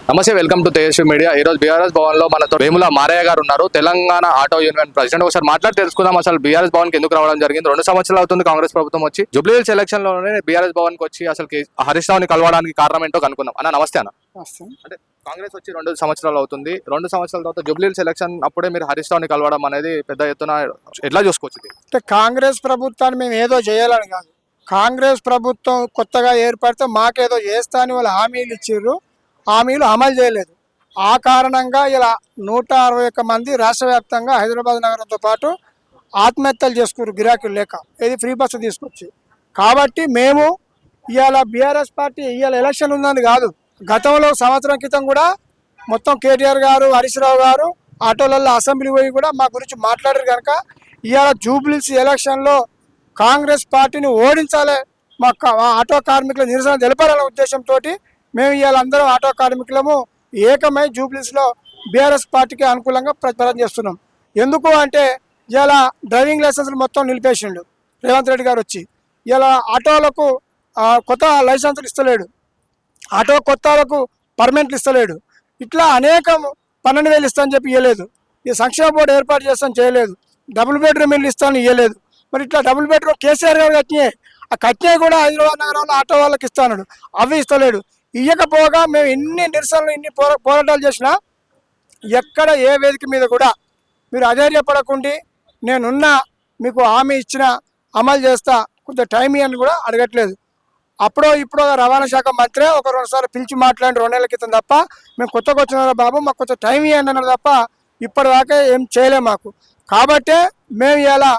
నమస్తే, welcome to Tejaswi media. ఈ రోజు బీఆర్ఎస్ భవన్ లో మనతో వేముల మారయ్య గారు ఉన్నారు, తెలంగాణ ఆటో యూనియన్ ప్రెసిడెంట్. ఒకసారి మాట్లాడి తెలుసుకుందాం అసలు బీఆర్ఎస్ భవన్ కి ఎందుకు రావడం జరిగింది. 2 సంవత్సరాలు అవుతుంది కాంగ్రెస్ ప్రభుత్వం వచ్చి. జూబ్లీ హిల్స్ ఎలక్షన్ లోనే బీఆర్ఎస్ భవన్ కి వచ్చి అసలు హరీష్ రావుని కలవడానికి కారణం ఏంటో కనుక్కుందాం. అన్న నమస్తే. అన్న అంటే కాంగ్రెస్ వచ్చి 2 సంవత్సరాలు అవుతుంది. 2 సంవత్సరాల తర్వాత జూబ్లీ హిల్స్ ఎలక్షన్ అప్పుడే మీరు హరీష్ రావుని కలవడం అనేది పెద్ద ఎత్తున ఎట్లా చూసుకోవచ్చు? అంటే కాంగ్రెస్ ప్రభుత్వాన్ని మేము ఏదో చేయాలని కాదు, కాంగ్రెస్ ప్రభుత్వం కొత్తగా ఏర్పడితే మాకేదో చేస్తా అని వాళ్ళు హామీలు ఇచ్చిర్రు, హామీలు అమలు చేయలేదు. ఆ కారణంగా ఇలా 161 మంది రాష్ట్ర వ్యాప్తంగా హైదరాబాద్ నగరంతో పాటు ఆత్మహత్యలు చేసుకున్నారు గిరాకీలు లేక, ఇది ఫ్రీ బస్సు తీసుకొచ్చి. కాబట్టి మేము ఇవాళ బీఆర్ఎస్ పార్టీ ఇవాళ ఎలక్షన్ ఉందని కాదు, గతంలో సంవత్సరం క్రితం కూడా మొత్తం కేటీఆర్ గారు, హరీష్ రావు గారు ఆటోలలో అసెంబ్లీ పోయి కూడా మా గురించి మాట్లాడారు. కనుక ఇవాళ జూబ్లీస్ ఎలక్షన్లో కాంగ్రెస్ పార్టీని ఓడించాలి, మా ఆటో కార్మికుల నిరసన తెలపాలనే ఉద్దేశంతో మేము ఇవాళ అందరం ఆటో కార్మికులము ఏకమై జూబ్లీస్లో బీఆర్ఎస్ పార్టీకి అనుకూలంగా ప్రచారం చేస్తున్నాం. ఎందుకు అంటే ఇలా డ్రైవింగ్ లైసెన్స్లు మొత్తం నిలిపేసిండు రేవంత్ రెడ్డి గారు వచ్చి. ఇలా ఆటోలకు కొత్త లైసెన్సులు ఇస్తలేడు, ఆటో కొత్తలకు పర్మనెంట్లు ఇస్తలేడు. ఇట్లా అనేకం 12,000 ఇస్తానని చెప్పి ఇవ్వలేదు. ఈ సంక్షేమ బోర్డు ఏర్పాటు చేస్తాను చేయలేదు, డబుల్ బెడ్రూమ్ ఇల్లు ఇస్తాను ఇవ్వలేదు. మరి ఇట్లా డబుల్ బెడ్రూమ్ కేసీఆర్ గారు కట్టినాయి, ఆ కట్టినాయి కూడా హైదరాబాద్ నగరంలో ఆటో వాళ్ళకి ఇస్తాడు, అవి ఇస్తలేడు. ఇవ్వకపోగా మేము ఇన్ని నిరసనలు ఇన్ని పోరాటాలు చేసినా ఎక్కడ ఏ వేదిక మీద కూడా మీరు అధైర్యపడకుండా నేనున్నా, మీకు హామీ ఇచ్చిన అమలు చేస్తా, కొంచెం టైం ఇవ్వని కూడా అడగట్లేదు. అప్పుడో ఇప్పుడో రవాణా శాఖ మంత్రి 1-2 సార్లు పిలిచి మాట్లాడి 2 నెలల క్రితం తప్ప, మేము కొత్తగా వచ్చిన బాబు మాకు కొంచెం టైం ఇవ్వండి అన్నారు తప్ప ఇప్పటిదాకా ఏం చేయలేము మాకు. కాబట్టే మేము ఇలా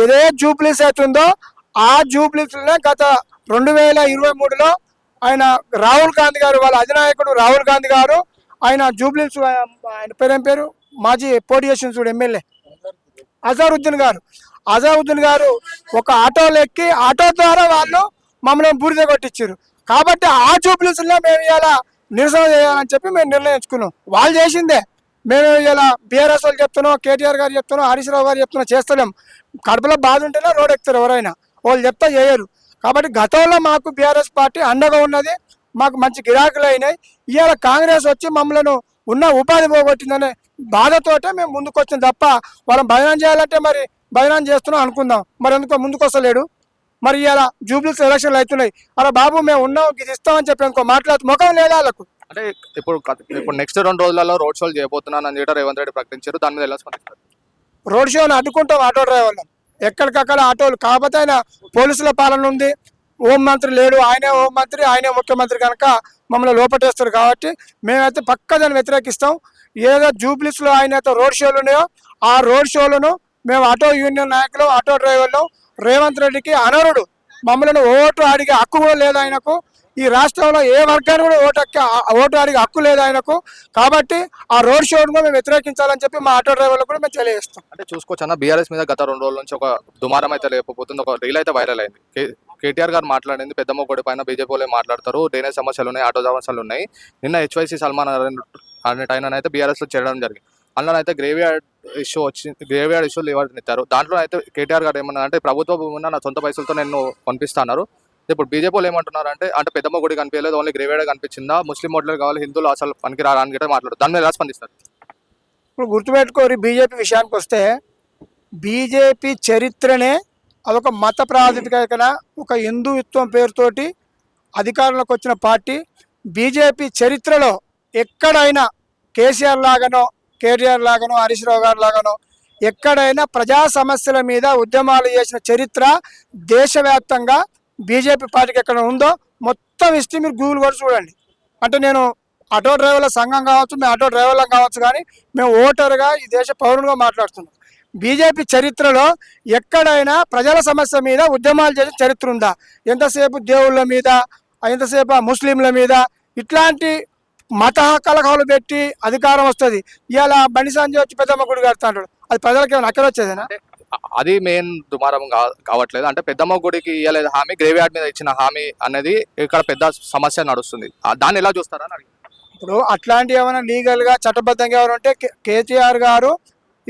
ఏదే జూబ్లీస్ అవుతుందో ఆ జూబ్లీస్లోనే గత 2023లో ఆయన రాహుల్ గాంధీ గారు, వాళ్ళ అధినాయకుడు రాహుల్ గాంధీ గారు, ఆయన జూబ్లీస్ ఆయన పేరు మాజీ పోటీ చేసిన చూడు ఎమ్మెల్యే అజారుద్దీన్ గారు ఒక ఆటోలో ఎక్కి ఆటో ద్వారా వాళ్ళు మమ్మల్ని బూడిద కొట్టించారు. కాబట్టి ఆ జూబ్లీస్లో మేము ఇలా నిరసన చేయాలని చెప్పి మేము నిర్ణయించుకున్నాం. వాళ్ళు చేసిందే మేము ఇలా బీఆర్ఎస్ వాళ్ళు చెప్తున్నాం, కేటీఆర్ గారు చెప్తున్నాం, హరీష్ రావు గారు చెప్తున్నాం, చేస్తలేం. కడుపులో బాధ ఉంటేనే రోడ్ ఎక్కుతారు ఎవరైనా, వాళ్ళు చెప్తా చేయరు. కాబట్టి గతంలో మాకు బీఆర్ఎస్ పార్టీ అండగా ఉన్నది, మాకు మంచి గిరాకులు అయినాయి. ఇవాళ కాంగ్రెస్ వచ్చి మమ్మల్ని ఉన్న ఉపాధి పోగొట్టిందనే బాధతోటే మేము ముందుకు వచ్చింది తప్ప వాళ్ళని బదనాం చేయాలంటే మరి బదనాం చేస్తున్నాం అనుకుందాం, మరి ఎందుకో ముందుకు వస్తలేడు. మరి ఇవాళ జూబ్లీస్ ఎలక్షన్లు అవుతున్నాయి, అలా బాబు మేము ఉన్నాం ఇది ఇస్తామని చెప్పి అనుకో మాట్లాడుతూ ముఖం లేదా వాళ్ళకు. అంటే ఇప్పుడు నెక్స్ట్ 2 రోజులలో రోడ్ షోలు చేయబోతున్నాను అని రేవంత్ రెడ్డి ప్రకటించారు, దాని మీద ఎలా స్పందిస్తారు? రోడ్ షోని అడ్డుకుంటాం ఆటో డ్రైవర్లను, ఎక్కడికక్కడ ఆటోలు. కాకపోతే ఆయన పోలీసుల పాలన ఉంది, హోంమంత్రి లేడు, ఆయనే హోంమంత్రి ఆయనే ముఖ్యమంత్రి, కనుక మమ్మల్ని లోపటేస్తారు. కాబట్టి మేమైతే పక్కా దాన్ని వ్యతిరేకిస్తాం. ఏదో జూబ్లీస్లో ఆయనతో రోడ్ షోలు ఉన్నాయో ఆ రోడ్ షోలను మేము ఆటో యూనియన్ నాయకులు, ఆటో డ్రైవర్లు రేవంత్ రెడ్డికి అనరుడు, మమ్మల్ని ఓటు అడిగే హక్కు కూడా లేదు ఆయనకు. ఈ రాష్ట్రంలో ఏ వర్గాన్ని కూడా ఓటు అడిగే హక్కు లేదు ఆయనకు. కాబట్టి ఆ రోడ్ షోను మేము వ్యతిరేకించాలని చెప్పి మా ఆటో డ్రైవర్లకు కూడా మేము తెలియజేస్తాం. అంటే చూసుకోవచ్చు అన్న, బీఆర్ఎస్ మీద గత 2 రోజుల నుంచి ఒక దుమారం అయితే లేకపోతుంది, ఒక రీల్ అయితే వైరల్ అయింది. కేటీఆర్ గారు మాట్లాడింది పెద్దమ్మ కొడి పైన బీజేపీ వాళ్ళే మాట్లాడతారు, డ్రైనేజ్ సమస్యలు ఉన్నాయి, ఆటో సమస్యలు ఉన్నాయి. నిన్న హెచ్వైసీ సల్మాన్ అనేట ఆయన అయితే బీఆర్ఎస్లో చేరడం జరిగింది. అందులో అయితే గ్రేవ్యార్డ్ ఇష్యూ లేవనెత్తారు. దాంట్లో అయితే కేటీఆర్ గారు ఏమన్నా అంటే ప్రభుత్వ భూమిని నా సొంత పైసలతో నేను కొనిపిస్తాను. ఇప్పుడు బీజేపీ వాళ్ళు ఏమంటున్నారు అంటే పెద్దమ్మ గుడి కనిపించలేదు, ఓన్లీ గ్రేవ్యార్డ్ కనిపించిందా, ముస్లిం ఓట్లే కావాలి, హిందువులు అసలు పనికి రాడానికి మాట్లాడు, దాని మీద ఎలా స్పందిస్తారు? ఇప్పుడు గుర్తుపెట్టుకోరు, బీజేపీ విషయానికి వస్తే బీజేపీ చరిత్రనే అదొక మత ప్రాతిపదికన ఒక హిందుత్వం పేరుతోటి అధికారంలోకి వచ్చిన పార్టీ. బీజేపీ చరిత్రలో ఎక్కడైనా కేసీఆర్ లాగానో, కేటీఆర్ లాగానో, హరీష్ రావు గారు లాగానో ఎక్కడైనా ప్రజా సమస్యల మీద ఉద్యమాలు చేసిన చరిత్ర దేశవ్యాప్తంగా బీజేపీ పార్టీకి ఎక్కడ ఉందో మొత్తం హిస్టరీ మీరు గూగుల్ కూడా చూడండి. అంటే నేను ఆటో డ్రైవర్ల సంఘం కావచ్చు, మేము ఆటో డ్రైవర్లం కావచ్చు, కానీ మేము ఓటరుగా ఈ దేశ పౌరునిగా మాట్లాడుతున్నాం. బీజేపీ చరిత్రలో ఎక్కడైనా ప్రజల సమస్య మీద ఉద్యమాలు చేసిన చరిత్ర ఉందా? ఎంతసేపు దేవుళ్ళ మీద, ఎంతసేపు ముస్లింల మీద ఇట్లాంటి మత కలహాలు పెట్టి అధికారం వస్తుంది. ఇవాళ బండి సంజయ్ వచ్చి పెద్దమ్మ గుడి కడతాడు, అది ప్రజలకి ఏమైనా అక్కడ వచ్చేదేనా? అది మెయిన్ దుమారం కావట్లేదు. అంటే పెద్దమ్మ గుడికి ఇవ్వలేదు హామీ, గ్రేవ్యార్డ్ మీద ఇచ్చిన హామీ అనేది ఇక్కడ పెద్ద సమస్య నడుస్తుంది. దాన్ని ఎలా చూస్తారా? ఇప్పుడు అట్లాంటి ఏమైనా లీగల్గా చట్టబద్ధంగా ఎవరు ఉంటే కేటీఆర్ గారు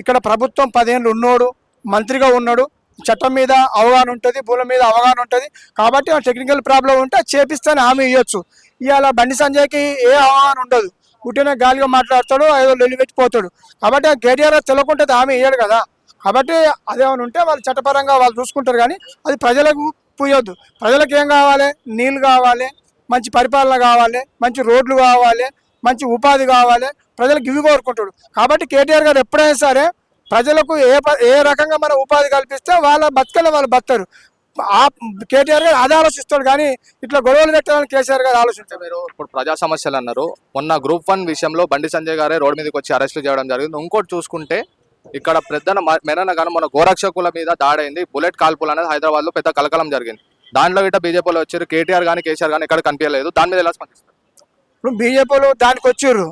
ఇక్కడ ప్రభుత్వం 10 ఏళ్ళు ఉన్నోడు, మంత్రిగా ఉన్నాడు, చట్టం మీద అవగాహన ఉంటుంది, భూముల మీద అవగాహన ఉంటుంది. కాబట్టి టెక్నికల్ ప్రాబ్లం ఉంటే చేపిస్తాను హామీ ఇవ్వచ్చు. ఇవాళ బండి సంజయ్కి ఏ అవగాహన ఉండదు. ఉట్టిన గాలిగా మాట్లాడతాడు, ఏదో లొల్లి పెట్టిపోతాడు. కాబట్టి ఆ కేటీఆర్ గారు తెలియకుంటే హామీ ఇయ్యాడు కదా. కాబట్టి అదేమైనా ఉంటే వాళ్ళు చట్టపరంగా వాళ్ళు చూసుకుంటారు, కానీ అది ప్రజలకు పూయొద్దు. ప్రజలకు ఏం కావాలి? నీళ్ళు కావాలి, మంచి పరిపాలన కావాలి, మంచి రోడ్లు కావాలి, మంచి ఉపాధి కావాలి, ప్రజలకు ఇవి కోరుకుంటాడు. కాబట్టి కేటీఆర్ గారు ఎప్పుడైనా సరే ప్రజలకు ఏ రకంగా మనం ఉపాధి కల్పిస్తే వాళ్ళ బతుకలు వాళ్ళు బతారు. ఆ కేటీఆర్ గారు అదే ఆలోచిస్తాడు, కానీ ఇట్లా గొడవలు పెట్టాలని కేసీఆర్ గారు ఆలోచించారు. మీరు ఇప్పుడు ప్రజా సమస్యలు అన్నారు. మొన్న గ్రూప్ 1 విషయంలో బండి సంజయ్ గారే రోడ్ మీదకి వచ్చి అరెస్టులు చేయడం జరిగింది. ఇంకోటి చూసుకుంటే ఇక్కడ పెద్దన మెనన గాను మన గోరక్షకుల మీద దాడైంది. బుల్లెట్ కాల్పులు అనేది హైదరాబాద్ లో పెద్ద కలకలం జరిగింది. దాంట్లో ఇట్లా బీజేపీలో వచ్చారు. కేటీఆర్ కానీ కేసీఆర్ కానీ ఎక్కడ కనిపించలేదు. దాని మీద ఎలా స్పందిస్తారు? ఇప్పుడు బీజేపీలు దానికి వచ్చిర్రు,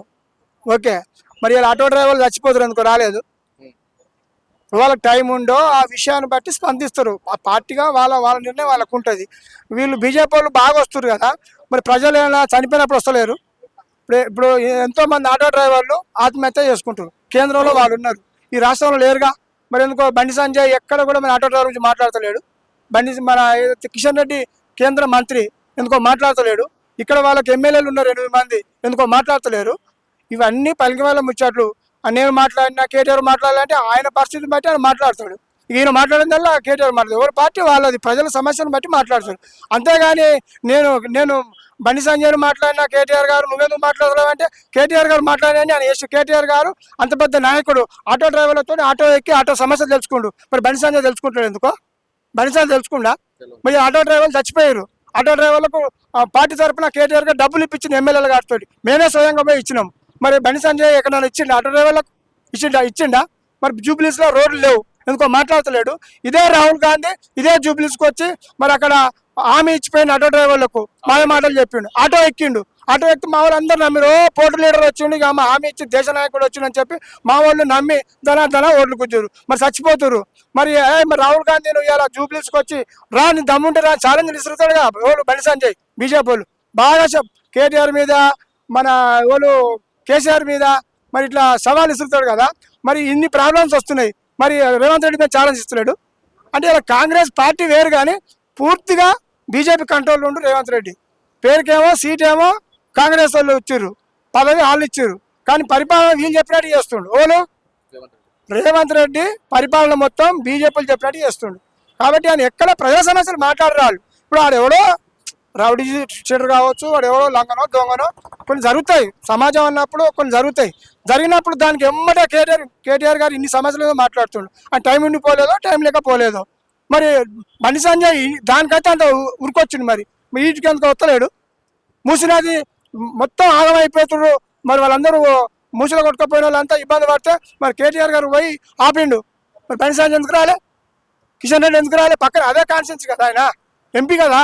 ఓకే. మరి ఇలా ఆటో డ్రైవర్లు చచ్చిపోతారు ఎందుకో రాలేదు. వాళ్ళకి టైం ఉండో ఆ విషయాన్ని బట్టి స్పందిస్తారు. ఆ పార్టీగా వాళ్ళ వాళ్ళ నిర్ణయం వాళ్ళకు ఉంటుంది. వీళ్ళు బీజేపీ వాళ్ళు బాగా వస్తారు కదా, మరి ప్రజలు ఏమైనా చనిపోయినప్పుడు వస్తలేరు. ఇప్పుడు ఎంతోమంది ఆటో డ్రైవర్లు ఆత్మహత్య చేసుకుంటారు. కేంద్రంలో వాళ్ళు ఉన్నారు, ఈ రాష్ట్రంలో లేరుగా. మరి ఎందుకో బండి సంజయ్ ఎక్కడ కూడా మన ఆటో డ్రైవర్ గురించి మాట్లాడతలేడు. మన కిషన్ రెడ్డి కేంద్ర మంత్రి ఎందుకో మాట్లాడతలేడు. ఇక్కడ వాళ్ళకి ఎమ్మెల్యేలు ఉన్నారు 8 మంది, ఎందుకో మాట్లాడతలేరు. ఇవన్నీ పలికి వాళ్ళ ముచ్చట్లు. నేను మాట్లాడినా కేటీఆర్ మాట్లాడాలంటే ఆయన పరిస్థితిని బట్టి ఆయన మాట్లాడతాడు. ఈయన మాట్లాడిందల్లా కేటీఆర్ మాట్లాడదు. ఎవరి పార్టీ వాళ్ళది, ప్రజల సమస్యను బట్టి మాట్లాడతాడు. అంతేగాని నేను బండి సంజయ్ మాట్లాడినా కేటీఆర్ గారు నువ్వెందుకు మాట్లాడలేవు అంటే కేటీఆర్ గారు మాట్లాడాలని ఆయన చేసి, కేటీఆర్ గారు అంత పెద్ద నాయకుడు, ఆటో డ్రైవర్లతో ఆటో ఎక్కి ఆటో సమస్య తెలుసుకుండు. మరి బండి సంజయ్ తెలుసుకుంటాడు ఎందుకో? బండి సంజయ్ తెలుసుకుండా మరి ఆటో డ్రైవర్లు చచ్చిపోయారు. ఆటో డ్రైవర్లకు పార్టీ తరఫున కేటీఆర్ గారు డబ్బులు ఇప్పించిన ఎమ్మెల్యేలు గారితో మేమే స్వయంగా పోయి ఇచ్చినాం. మరి బండి సంజయ్ ఎక్కడైనా ఇచ్చిండా? ఆటో డ్రైవర్లకు ఇచ్చిండా? మరి జూబ్లీస్ లో రోడ్లు లేవు, ఎందుకో మాట్లాడతలేడు. ఇదే రాహుల్ గాంధీ ఇదే జూబ్లీస్కి వచ్చి మరి అక్కడ హామీ ఇచ్చిపోయిన ఆటో డ్రైవర్లకు మాయ మాటలు చెప్పిండు. ఆటో ఎక్కిండు. ఆటో ఎక్కి మా వాళ్ళు అందరు నమ్మిరు. పోటీ లీడర్ వచ్చిండు, ఇక మా హామీ ఇచ్చి దేశ నాయకుడు వచ్చిండని చెప్పి మా వాళ్ళు నమ్మి ధన ఓట్లు కూర్చోరు. మరి చచ్చిపోతురు. మరి రాహుల్ గాంధీ నువ్వు ఇలా జూబ్లీస్కి వచ్చి నీ దమ్ముంటే ఛాలెంజ్ విసురుతాడుగా ఎవరు? బండి సంజయ్ బీజేపీ వాళ్ళు బాగా కేటీఆర్ మీద మన వాళ్ళు కేసీఆర్ మీద మరి ఇట్లా సవాల్ ఇస్తున్నాడు కదా. మరి ఇన్ని ప్రాబ్లమ్స్ వస్తున్నాయి, మరి రేవంత్ రెడ్డి మీద ఛాలెంజ్ ఇస్తున్నాడు అంటే ఇలా కాంగ్రెస్ పార్టీ వేరు, కానీ పూర్తిగా బీజేపీ కంట్రోల్ ఉండు రేవంత్ రెడ్డి. పేరుకేమో సీట్ ఏమో కాంగ్రెస్ వాళ్ళు ఇచ్చారు, పదవి వాళ్ళు ఇచ్చారు, కానీ పరిపాలన వీళ్ళు చెప్పినట్టు చేస్తుండు. ఓలు రేవంత్ రెడ్డి పరిపాలన మొత్తం బీజేపీలు చెప్పినట్టు చేస్తుండు. కాబట్టి ఆయన ఎక్కడ ప్రజా సమస్యలు మాట్లాడరాళ్ళు. ఇప్పుడు వాడెవడో రౌడీ షీటర్ కావచ్చు, వాడు ఎవడో లంగనో దొంగనో కొన్ని జరుగుతాయి. సమాజం అన్నప్పుడు కొన్ని జరుగుతాయి. జరిగినప్పుడు దానికి ఎమ్మటే కేటీఆర్ గారు ఇన్ని సమస్యలు ఏదో మాట్లాడుతుండు. ఆ టైం ఉండిపోలేదో, టైం లేకపోలేదో. మరి బండి సంజయ్ దానికైతే అంత ఉరికొచ్చింది. మరి వీటికి అంత వస్తలేడు. మూసినది మొత్తం ఆగమైపోతున్నారు. మరి వాళ్ళందరూ మూసిలో కొట్టుకపోయిన వాళ్ళంతా ఇబ్బంది పడితే మరి కేటీఆర్ గారు పోయి ఆపిండు. మరి బండి సంజయ్ ఎందుకు రాలే? కిషన్ రెడ్డి ఎందుకు రాలే? పక్కన అదే కాన్స్టిట్యూన్సీ కదా, ఆయన ఎంపీ కదా,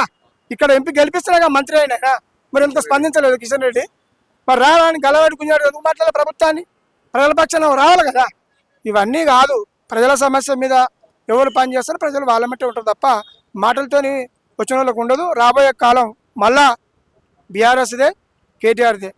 ఇక్కడ ఎంపీ గెలిపిస్తున్నాగా మంత్రి అయినా. మరి ఎందుకు స్పందించలేదు కిషన్ రెడ్డి? మరి రావాలని గలవాడి గుంజాడు ఎందుకు మాట్లాడాలి? ప్రభుత్వాన్ని ప్రజల పక్షాన రావాలి కదా. ఇవన్నీ కాదు, ప్రజల సమస్య మీద ఎవరు పని చేస్తారో ప్రజలు వాళ్ళ మట్టే ఉంటారు తప్ప మాటలతోని వచ్చిన వాళ్ళకు ఉండదు. రాబోయే కాలం మళ్ళా బీఆర్ఎస్దే, కేటీఆర్దే.